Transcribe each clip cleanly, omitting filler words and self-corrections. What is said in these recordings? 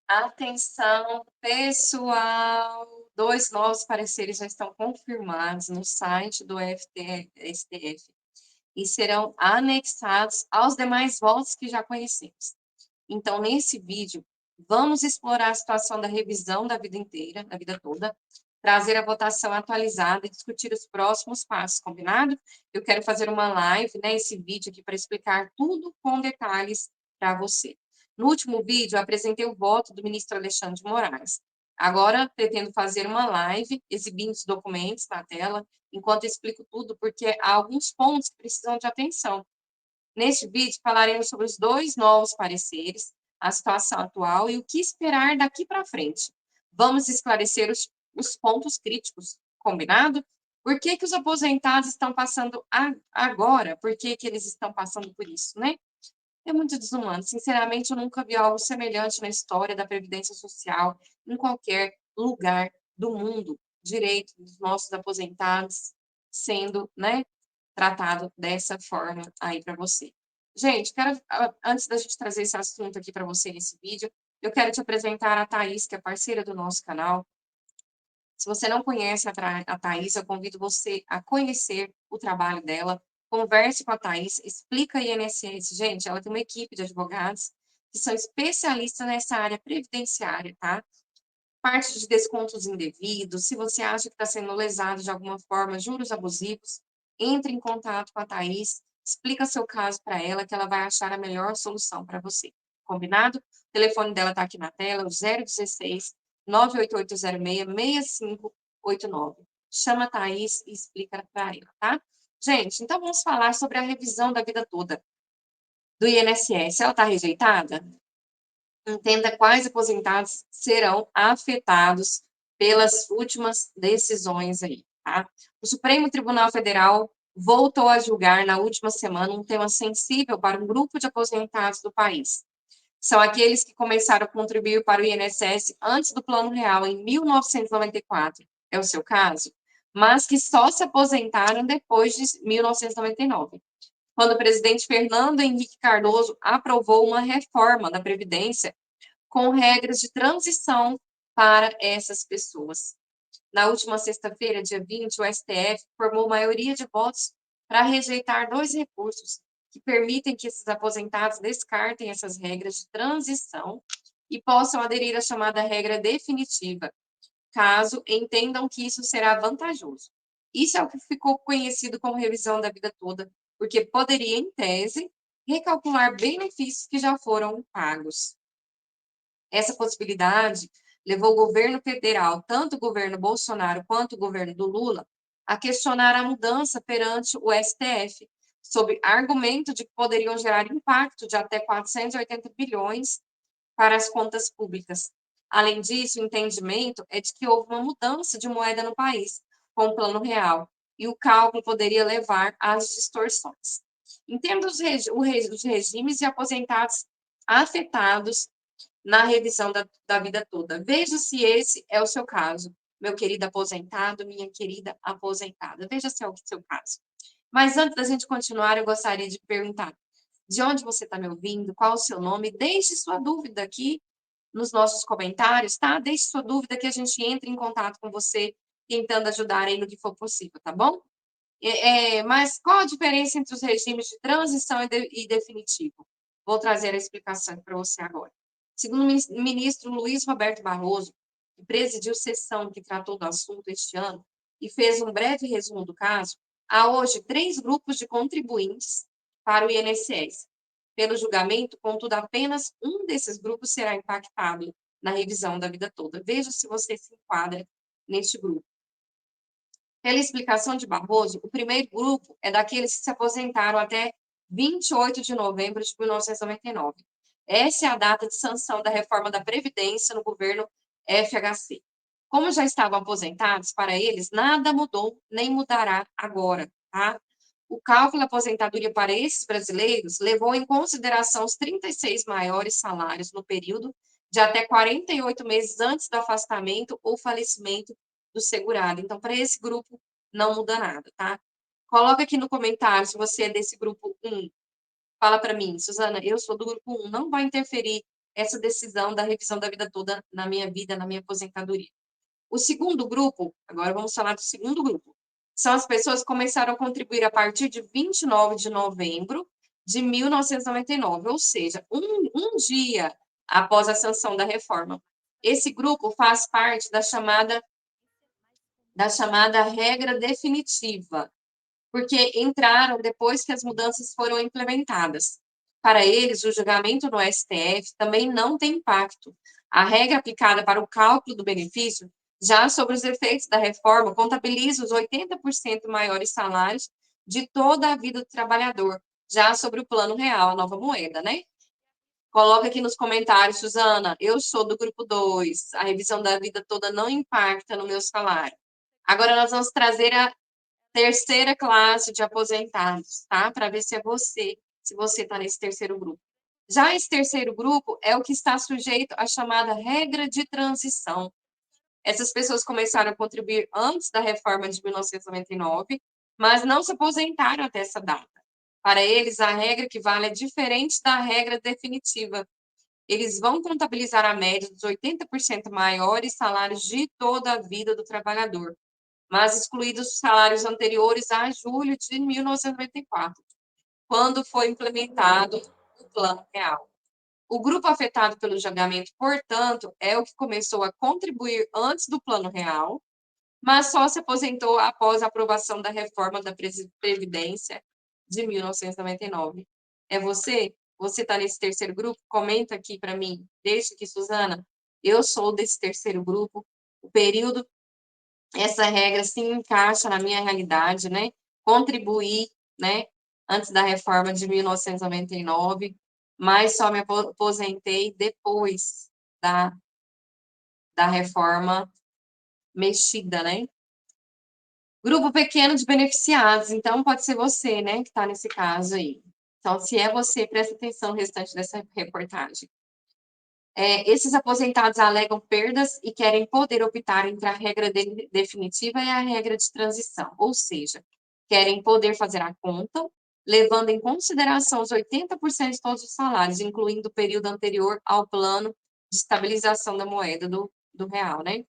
Atenção, pessoal! Dois novos pareceres já estão confirmados no site do STF e serão anexados aos demais votos que já conhecemos. Então, nesse vídeo, vamos explorar a situação da revisão da vida inteira, da vida toda, trazer a votação atualizada e discutir os próximos passos, combinado? Eu quero fazer uma live, né, esse vídeo aqui para explicar tudo com detalhes para você. No último vídeo, eu apresentei o voto do ministro Alexandre de Moraes. Agora, pretendo fazer uma live exibindo os documentos na tela, enquanto eu explico tudo, porque há alguns pontos que precisam de atenção. Neste vídeo, falaremos sobre os dois novos pareceres, a situação atual e o que esperar daqui para frente. Vamos esclarecer os pontos críticos, combinado? Por que os aposentados estão passando agora? Por que eles estão passando por isso, né? É muito desumano. Sinceramente, eu nunca vi algo semelhante na história da Previdência Social em qualquer lugar do mundo. Direito dos nossos aposentados sendo, né, tratado dessa forma aí para você. Gente, antes da gente trazer esse assunto aqui para você nesse vídeo, eu quero te apresentar a Thaís, que é parceira do nosso canal. Se você não conhece a Thaís, eu convido você a conhecer o trabalho dela. Converse com a Thaís, explica a INSS. Gente, ela tem uma equipe de advogados que são especialistas nessa área previdenciária, tá? Parte de descontos indevidos, se você acha que está sendo lesado de alguma forma, juros abusivos, entre em contato com a Thaís, explica seu caso para ela, que ela vai achar a melhor solução para você. Combinado? O telefone dela está aqui na tela, o 016 98806 6589. Chama a Thaís e explica para ela, tá? Gente, então vamos falar sobre a revisão da vida toda do INSS. Ela está rejeitada? Entenda quais aposentados serão afetados pelas últimas decisões aí, tá? O Supremo Tribunal Federal voltou a julgar na última semana um tema sensível para um grupo de aposentados do país. São aqueles que começaram a contribuir para o INSS antes do Plano Real, em 1994. É o seu caso? Mas que só se aposentaram depois de 1999, quando o presidente Fernando Henrique Cardoso aprovou uma reforma da Previdência com regras de transição para essas pessoas. Na última sexta-feira, dia 20, o STF formou maioria de votos para rejeitar dois recursos que permitem que esses aposentados descartem essas regras de transição e possam aderir à chamada regra definitiva, caso entendam que isso será vantajoso. Isso é o que ficou conhecido como revisão da vida toda, porque poderia, em tese, recalcular benefícios que já foram pagos. Essa possibilidade levou o governo federal, tanto o governo Bolsonaro quanto o governo do Lula, a questionar a mudança perante o STF, sob argumento de que poderiam gerar impacto de até 480 bilhões para as contas públicas. Além disso, o entendimento é de que houve uma mudança de moeda no país, com o Plano Real, e o cálculo poderia levar às distorções. Entenda os regimes de aposentados afetados na revisão da vida toda. Veja se esse é o seu caso, meu querido aposentado, minha querida aposentada. Veja se é o seu caso. Mas antes da gente continuar, eu gostaria de perguntar: de onde você está me ouvindo? Qual o seu nome? Deixe sua dúvida aqui nos nossos comentários, tá? Deixe sua dúvida que a gente entre em contato com você, tentando ajudar aí no que for possível, tá bom? Mas qual a diferença entre os regimes de transição e definitivo? Vou trazer a explicação para você agora. Segundo o ministro Luiz Roberto Barroso, que presidiu sessão que tratou do assunto este ano e fez um breve resumo do caso, há hoje 3 grupos de contribuintes para o INSS. Pelo julgamento, contudo, apenas um desses grupos será impactado na revisão da vida toda. Veja se você se enquadra neste grupo. Pela explicação de Barroso, o primeiro grupo é daqueles que se aposentaram até 28 de novembro de 1999. Essa é a data de sanção da reforma da Previdência no governo FHC. Como já estavam aposentados, para eles nada mudou nem mudará agora, tá? O cálculo da aposentadoria para esses brasileiros levou em consideração os 36 maiores salários no período de até 48 meses antes do afastamento ou falecimento do segurado. Então, para esse grupo, não muda nada, tá? Coloca aqui no comentário se você é desse grupo 1. Fala para mim, Suzana, eu sou do grupo 1, não vai interferir essa decisão da revisão da vida toda na minha vida, na minha aposentadoria. O segundo grupo, agora vamos falar do segundo grupo, são as pessoas que começaram a contribuir a partir de 29 de novembro de 1999, ou seja, um dia após a sanção da reforma. Esse grupo faz parte da chamada regra definitiva, porque entraram depois que as mudanças foram implementadas. Para eles, o julgamento no STF também não tem impacto. A regra aplicada para o cálculo do benefício, já sobre os efeitos da reforma, contabiliza os 80% maiores salários de toda a vida do trabalhador, já sobre o plano real, a nova moeda, né? Coloca aqui nos comentários, Suzana, eu sou do grupo 2, a revisão da vida toda não impacta no meu salário. Agora nós vamos trazer a terceira classe de aposentados, tá? Para ver se é você, se você está nesse terceiro grupo. Já esse terceiro grupo é o que está sujeito à chamada regra de transição. Essas pessoas começaram a contribuir antes da reforma de 1999, mas não se aposentaram até essa data. Para eles, a regra que vale é diferente da regra definitiva. Eles vão contabilizar a média dos 80% maiores salários de toda a vida do trabalhador, mas excluídos os salários anteriores a julho de 1994, quando foi implementado o Plano Real. O grupo afetado pelo julgamento, portanto, é o que começou a contribuir antes do Plano Real, mas só se aposentou após a aprovação da reforma da Previdência de 1999. É você? Você está nesse terceiro grupo? Comenta aqui para mim. Deixa aqui, Suzana. Eu sou desse terceiro grupo. O período, essa regra se encaixa na minha realidade, né? Contribuir, né? Antes da reforma de 1999, mas só me aposentei depois da reforma mexida, né? Grupo pequeno de beneficiados, então pode ser você, né, que está nesse caso aí. Então, se é você, presta atenção no restante dessa reportagem. Esses aposentados alegam perdas e querem poder optar entre a regra definitiva e a regra de transição, ou seja, querem poder fazer a conta, levando em consideração os 80% de todos os salários, incluindo o período anterior ao plano de estabilização da moeda do real, né?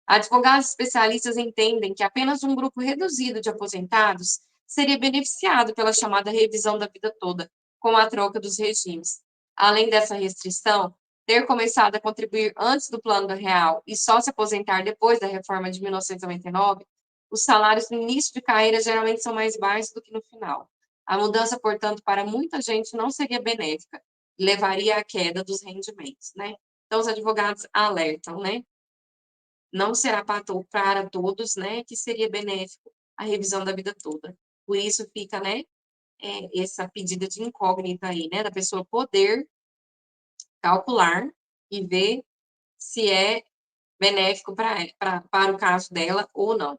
Advogados especialistas entendem que apenas um grupo reduzido de aposentados seria beneficiado pela chamada revisão da vida toda, com a troca dos regimes. Além dessa restrição, ter começado a contribuir antes do Plano Real e só se aposentar depois da reforma de 1999, os salários no início de carreira geralmente são mais baixos do que no final. A mudança, portanto, para muita gente não seria benéfica, levaria à queda dos rendimentos, né? Então, os advogados alertam, né? Não será para todos, né, que seria benéfico a revisão da vida toda. Por isso fica, né, essa pedida de incógnita aí, né, da pessoa poder calcular e ver se é benéfico para o caso dela ou não.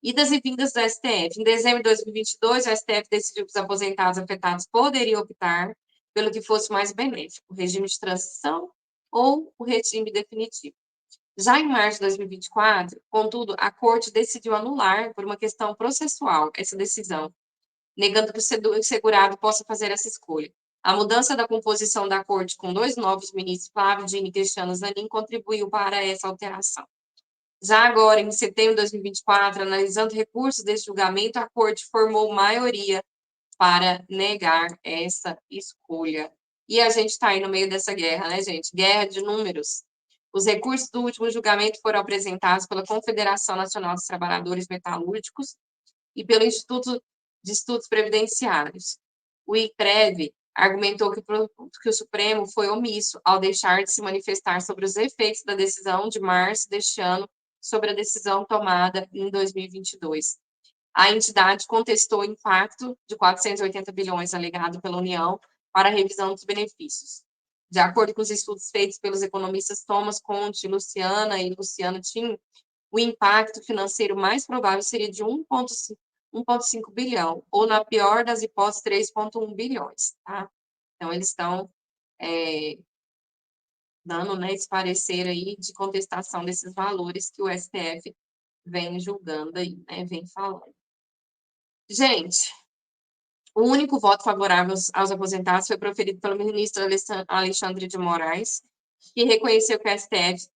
Idas e vindas do STF. Em dezembro de 2022, o STF decidiu que os aposentados afetados poderiam optar pelo que fosse mais benéfico, o regime de transição ou o regime definitivo. Já em março de 2024, contudo, a Corte decidiu anular, por uma questão processual, essa decisão, negando que o segurado possa fazer essa escolha. A mudança da composição da Corte com dois novos ministros, Flávio Dino e Cristiano Zanin, contribuiu para essa alteração. Já agora, em setembro de 2024, analisando recursos desse julgamento, a Corte formou maioria para negar essa escolha. E a gente está aí no meio dessa guerra, né, gente? Guerra de números. Os recursos do último julgamento foram apresentados pela Confederação Nacional dos Trabalhadores Metalúrgicos e pelo Instituto de Estudos Previdenciários. O IPREV argumentou que o Supremo foi omisso ao deixar de se manifestar sobre os efeitos da decisão de março deste ano sobre a decisão tomada em 2022. A entidade contestou o impacto de 480 bilhões alegado pela União para a revisão dos benefícios. De acordo com os estudos feitos pelos economistas Thomas Conte, Luciana e Luciano Tim, o impacto financeiro mais provável seria de 1,5 bilhão, ou, na pior das hipóteses, 3,1 bilhões. Tá? Então, eles estão dando, né, esse parecer aí de contestação desses valores que o STF vem julgando aí, né, vem falando. Gente, o único voto favorável aos aposentados foi proferido pelo ministro Alexandre de Moraes, que reconheceu que o STF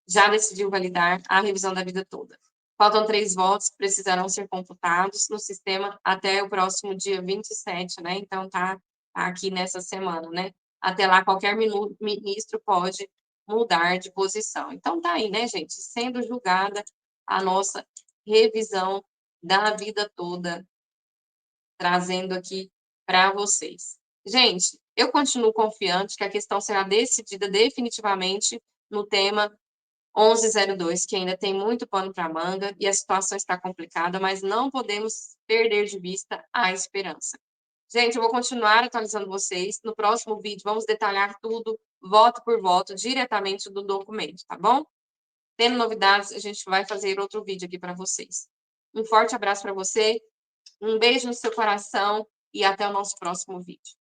já decidiu validar a revisão da vida toda. Faltam 3 votos que precisarão ser computados no sistema até o próximo dia 27, né? Então, tá aqui nessa semana, né? Até lá, qualquer ministro pode mudar de posição. Então, tá aí, né, gente? Sendo julgada a nossa revisão da vida toda, trazendo aqui para vocês. Gente, eu continuo confiante que a questão será decidida definitivamente no tema 1102, que ainda tem muito pano para manga e a situação está complicada, mas não podemos perder de vista a esperança. Gente, eu vou continuar atualizando vocês. No próximo vídeo, vamos detalhar tudo, voto por voto, diretamente do documento, tá bom? Tendo novidades, a gente vai fazer outro vídeo aqui para vocês. Um forte abraço para você, um beijo no seu coração e até o nosso próximo vídeo.